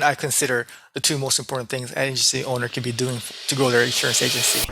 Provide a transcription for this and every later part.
I consider the two most important things an agency owner can be doing to grow their insurance agency.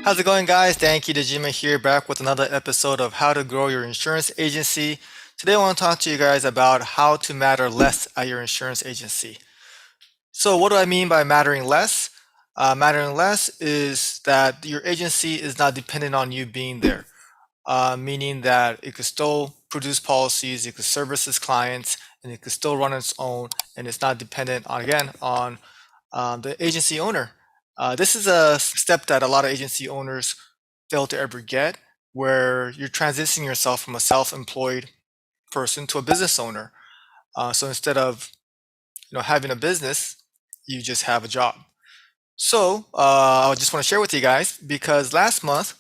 How's it going, guys? Dan Kitajima here, back with another episode of How to Grow Your Insurance Agency. Today I want to talk to you guys about how to matter less at your insurance agency. So what do I mean by mattering less? Mattering less is that your agency is not dependent on you being there, meaning that it could still produce policies, it could service its clients, and it could still run its own, and it's not dependent on, again, on the agency owner. This is a step that a lot of agency owners fail to ever get, where you're transitioning yourself from a self-employed person to a business owner. So instead of having a business, you just have a job. So I just want to share with you guys, because last month,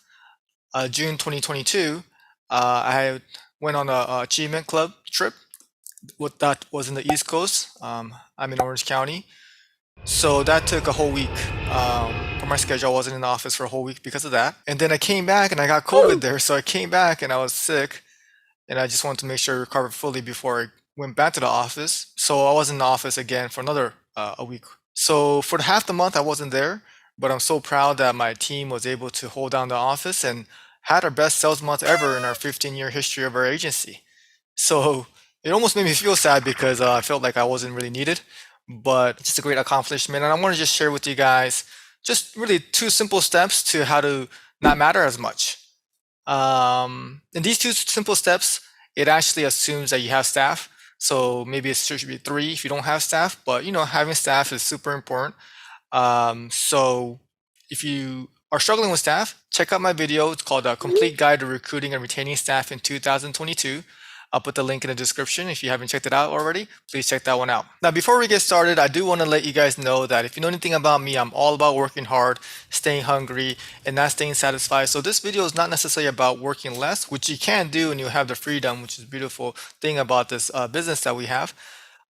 June 2022, I went on a achievement club trip. That was in the East Coast. I'm in Orange County. So that took a whole week from my schedule. I wasn't in the office for a whole week because of that. And then I came back and I got COVID there. So I came back and I was sick. And I just wanted to make sure I recovered fully before I went back to the office. So I was in the office again for another a week. So for half the month I wasn't there, but I'm so proud that my team was able to hold down the office and had our best sales month ever in our 15-year history of our agency. So it almost made me feel sad because I felt like I wasn't really needed, but it's just a great accomplishment. And I want to just share with you guys just really two simple steps to how to not matter as much. And these two simple steps, it actually assumes that you have staff. So maybe it should be 3 if you don't have staff, but having staff is super important. So if you are struggling with staff, check out my video. It's called A Complete Guide to Recruiting and Retaining Staff in 2022. I'll put the link in the description. If you haven't checked it out already, please check that one out. Now, before we get started, I do want to let you guys know that if you know anything about me, I'm all about working hard, staying hungry, and not staying satisfied. So this video is not necessarily about working less, which you can do and you have the freedom, which is a beautiful thing about this business that we have,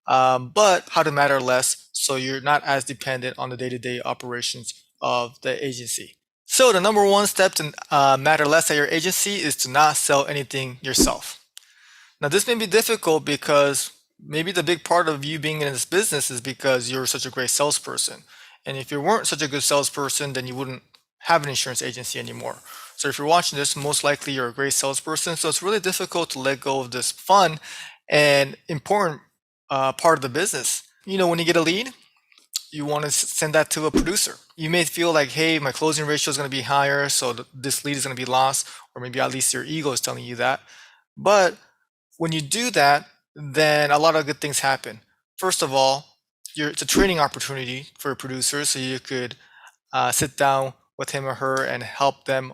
but how to matter less so you're not as dependent on the day-to-day operations of the agency. So the number one step to matter less at your agency is to not sell anything yourself. Now, this may be difficult because maybe the big part of you being in this business is because you're such a great salesperson. And if you weren't such a good salesperson, then you wouldn't have an insurance agency anymore. So if you're watching this, most likely you're a great salesperson. So it's really difficult to let go of this fun and important part of the business. When you get a lead, you want to send that to a producer. You may feel like, hey, my closing ratio is going to be higher, so this lead is going to be lost, or maybe at least your ego is telling you that. But when you do that, then a lot of good things happen. First of all, it's a training opportunity for a producer, so you could sit down with him or her and help them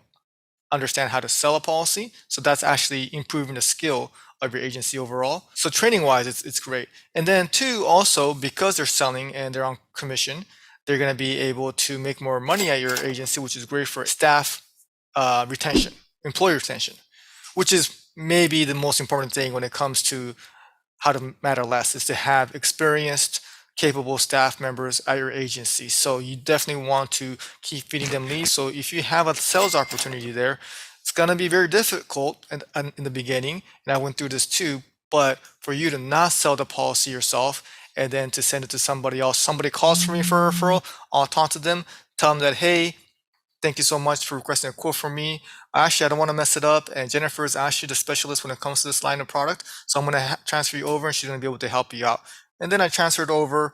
understand how to sell a policy. So that's actually improving the skill of your agency overall. So training-wise, it's great. And then two, also, because they're selling and they're on commission, they're going to be able to make more money at your agency, which is great for staff retention, employee retention, which is maybe the most important thing when it comes to how to matter less, is to have experienced, capable staff members at your agency. So you definitely want to keep feeding them leads. So if you have a sales opportunity there, it's going to be very difficult in the beginning, and I went through this too, but for you to not sell the policy yourself and then to send it to somebody else. Somebody calls for me for a referral, I'll talk to them, tell them that, hey, thank you so much for requesting a quote from me. Actually, I don't want to mess it up, and Jennifer is actually the specialist when it comes to this line of product, so I'm going to transfer you over and she's going to be able to help you out. And then I transferred over,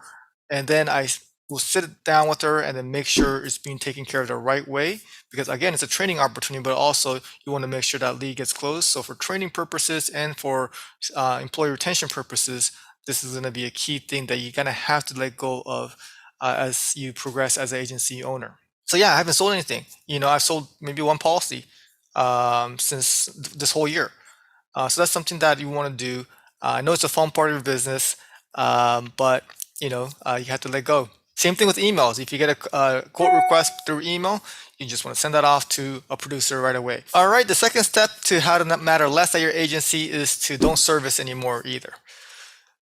and then I will sit down with her and then make sure it's being taken care of the right way, because again, it's a training opportunity, but also you want to make sure that lead gets closed. So for training purposes and for employee retention purposes, this is going to be a key thing that you're going to have to let go of as you progress as an agency owner. So yeah, I haven't sold anything. I've sold maybe one policy since this whole year. So that's something that you want to do. I know it's a fun part of your business, but you have to let go. Same thing with emails. If you get a quote request through email, you just want to send that off to a producer right away. All right, the second step to how to not matter less at your agency is to don't service anymore either.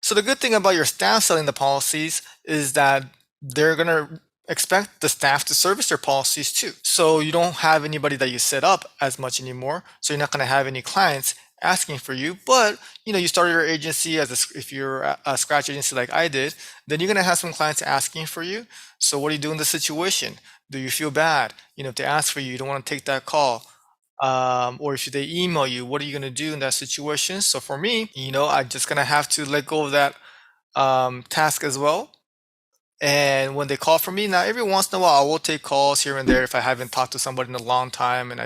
So the good thing about your staff selling the policies is that they're going to expect the staff to service their policies too. So you don't have anybody that you set up as much anymore. So you're not going to have any clients asking for you. But you started your agency if you're a scratch agency like I did, then you're gonna have some clients asking for you. So what do you do in this situation? Do you feel bad? If they ask for you, you don't want to take that call. Or if they email you, what are you gonna do in that situation? So for me, I'm just gonna have to let go of that task as well. And when they call for me, now every once in a while, I will take calls here and there if I haven't talked to somebody in a long time and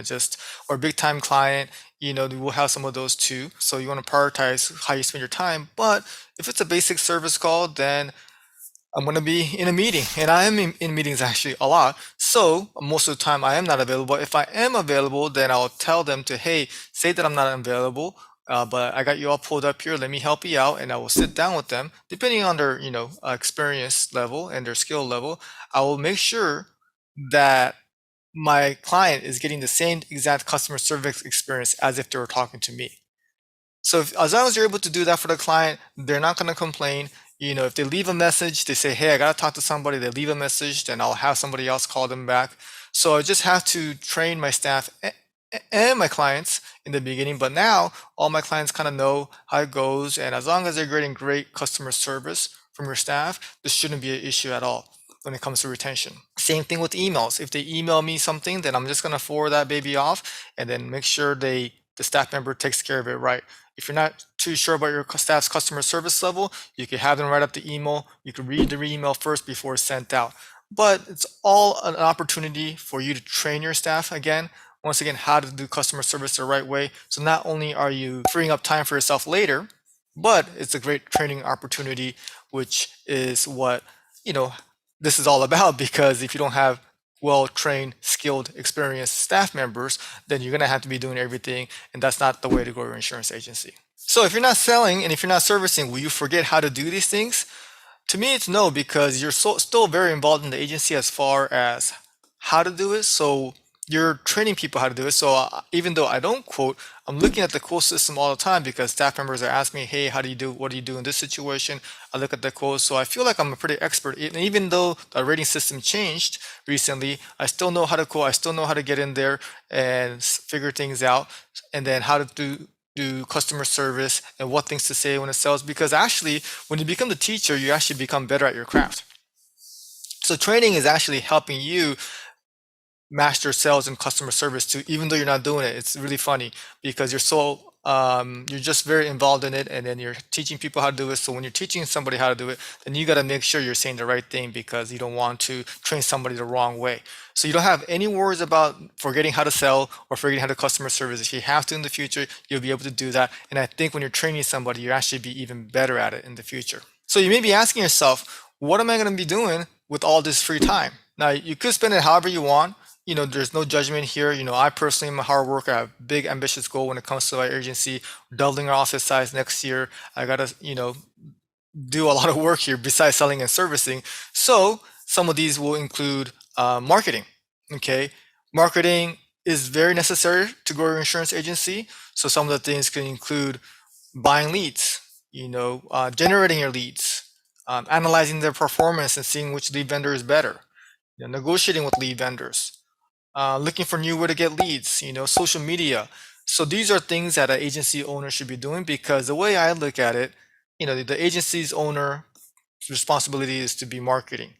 or big time client, we'll have some of those too. So you want to prioritize how you spend your time. But if it's a basic service call, then I'm going to be in a meeting, and I am in meetings actually a lot. So most of the time I am not available. If I am available, then I'll tell them to, hey, say that I'm not available, but I got you all pulled up here. Let me help you out. And I will sit down with them, depending on their, experience level and their skill level. I will make sure that my client is getting the same exact customer service experience as if they were talking to me. So as long as you're able to do that for the client, they're not going to complain. If they leave a message, they say, hey, I got to talk to somebody, they leave a message, then I'll have somebody else call them back. So I just have to train my staff and my clients in the beginning. But now all my clients kind of know how it goes. And as long as they're getting great customer service from your staff, this shouldn't be an issue at all when it comes to retention. Same thing with emails. If they email me something, then I'm just going to forward that baby off and then make sure the staff member takes care of it right. If you're not too sure about your staff's customer service level, you can have them write up the email. You can read the email first before it's sent out. But it's all an opportunity for you to train your staff again, once again, how to do customer service the right way. So not only are you freeing up time for yourself later, but it's a great training opportunity, which is what, this is all about, because if you don't have well-trained, skilled, experienced staff members, then you're going to have to be doing everything, and that's not the way to grow your insurance agency. So if you're not selling and if you're not servicing, will you forget how to do these things? To me, it's no, because you're still very involved in the agency as far as how to do it. So you're training people how to do it. So even though I don't quote, I'm looking at the quote system all the time because staff members are asking me, hey, what do you do in this situation? I look at the quotes. So I feel like I'm a pretty expert. And even though the rating system changed recently, I still know how to quote. I still know how to get in there and figure things out, and then how to do customer service and what things to say when it sells, because actually when you become the teacher, you actually become better at your craft. So training is actually helping you master sales and customer service too, even though you're not doing it. It's really funny because you're just very involved in it, and then you're teaching people how to do it. So when you're teaching somebody how to do it, then you got to make sure you're saying the right thing, because you don't want to train somebody the wrong way. So you don't have any worries about forgetting how to sell or forgetting how to customer service. If you have to in the future, you'll be able to do that. And I think when you're training somebody, you actually be even better at it in the future. So you may be asking yourself, what am I going to be doing with all this free time? Now, you could spend it however you want. There's no judgment here. I personally am a hard worker. I have a big ambitious goal when it comes to our agency, doubling our office size next year. I gotta, do a lot of work here besides selling and servicing. So some of these will include marketing. Okay, marketing is very necessary to grow your insurance agency. So some of the things can include buying leads, generating your leads, analyzing their performance and seeing which lead vendor is better, negotiating with lead vendors, looking for new way to get leads, social media. So these are things that an agency owner should be doing, because the way I look at it, the agency's owner responsibility is to be marketing.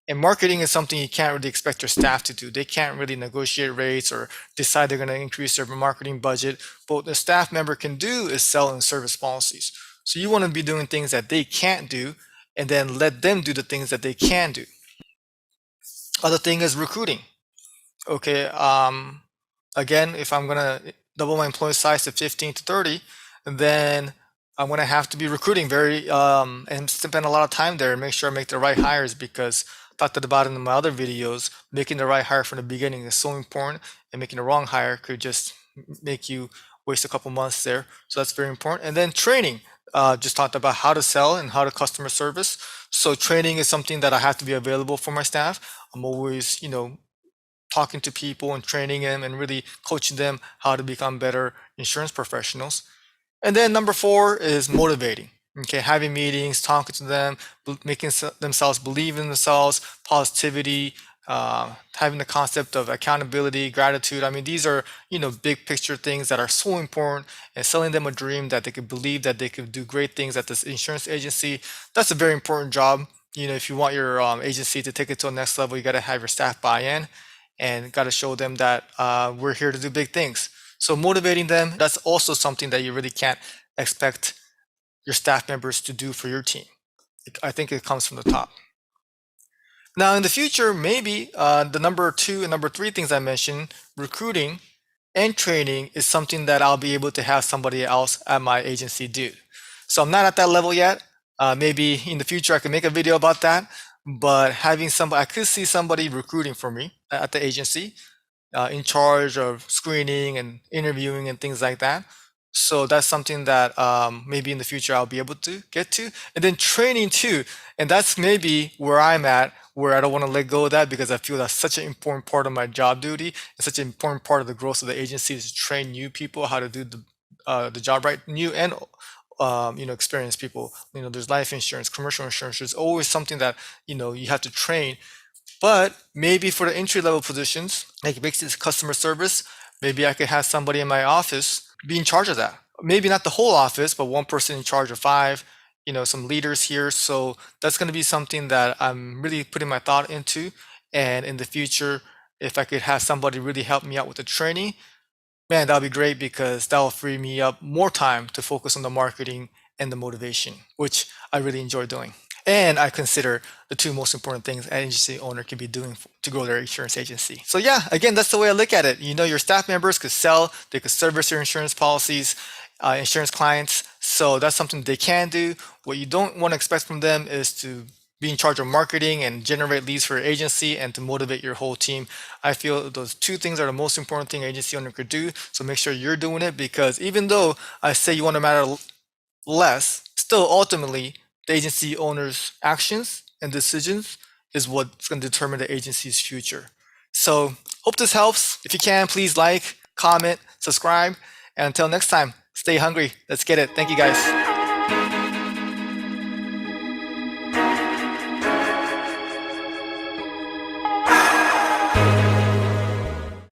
And marketing is something you can't really expect your staff to do. They can't really negotiate rates or decide they're going to increase their marketing budget. But what the staff member can do is sell and service policies. So you want to be doing things that they can't do, and then let them do the things that they can do. Other thing is recruiting. Okay, again, if I'm gonna double my employee size to 15 to 30, then I'm gonna have to be recruiting and spend a lot of time there and make sure I make the right hires, because I talked about it in my other videos, making the right hire from the beginning is so important, and making the wrong hire could just make you waste a couple months there. So that's very important. And then training, just talked about how to sell and how to customer service. So training is something that I have to be available for my staff. I'm always, talking to people and training them and really coaching them how to become better insurance professionals. And then number 4 is motivating. Okay, having meetings, talking to them, making themselves believe in themselves, positivity, having the concept of accountability, gratitude. I mean, these are, big picture things that are so important, and selling them a dream that they could believe that they could do great things at this insurance agency. That's a very important job. If you want your agency to take it to the next level, you got to have your staff buy in and got to show them that we're here to do big things. So motivating them, that's also something that you really can't expect your staff members to do for your team. I think it comes from the top. Now, in the future, maybe the number two and number three things I mentioned, recruiting and training, is something that I'll be able to have somebody else at my agency do. So I'm not at that level yet. Maybe in the future I can make a video about that. But having somebody, I could see somebody recruiting for me at the agency, in charge of screening and interviewing and things like that. So that's something that maybe in the future I'll be able to get to. And then training too. And that's maybe where I'm at, where I don't want to let go of that because I feel that's such an important part of my job duty. It's such an important part of the growth of the agency is to train new people how to do the job right, new and experienced people. There's life insurance, commercial insurance. There's always something that you have to train. But maybe for the entry level positions, like basic customer service, maybe I could have somebody in my office be in charge of that. Maybe not the whole office, but one person in charge of five, some leaders here. So that's going to be something that I'm really putting my thought into. And in the future, if I could have somebody really help me out with the training, man, that'll be great because that'll free me up more time to focus on the marketing and the motivation, which I really enjoy doing. And I consider the two most important things an agency owner can be doing to grow their insurance agency. So yeah, again, that's the way I look at it. Your staff members could sell, they could service your insurance policies, insurance clients. So that's something they can do. What you don't want to expect from them is to be in charge of marketing and generate leads for your agency and to motivate your whole team. I feel those two things are the most important thing an agency owner could do. So make sure you're doing it because even though I say you want to matter less, still ultimately the agency owner's actions and decisions is what's going to determine the agency's future. So hope this helps. If you can, please like, comment, subscribe, and until next time, stay hungry. Let's get it. Thank you guys.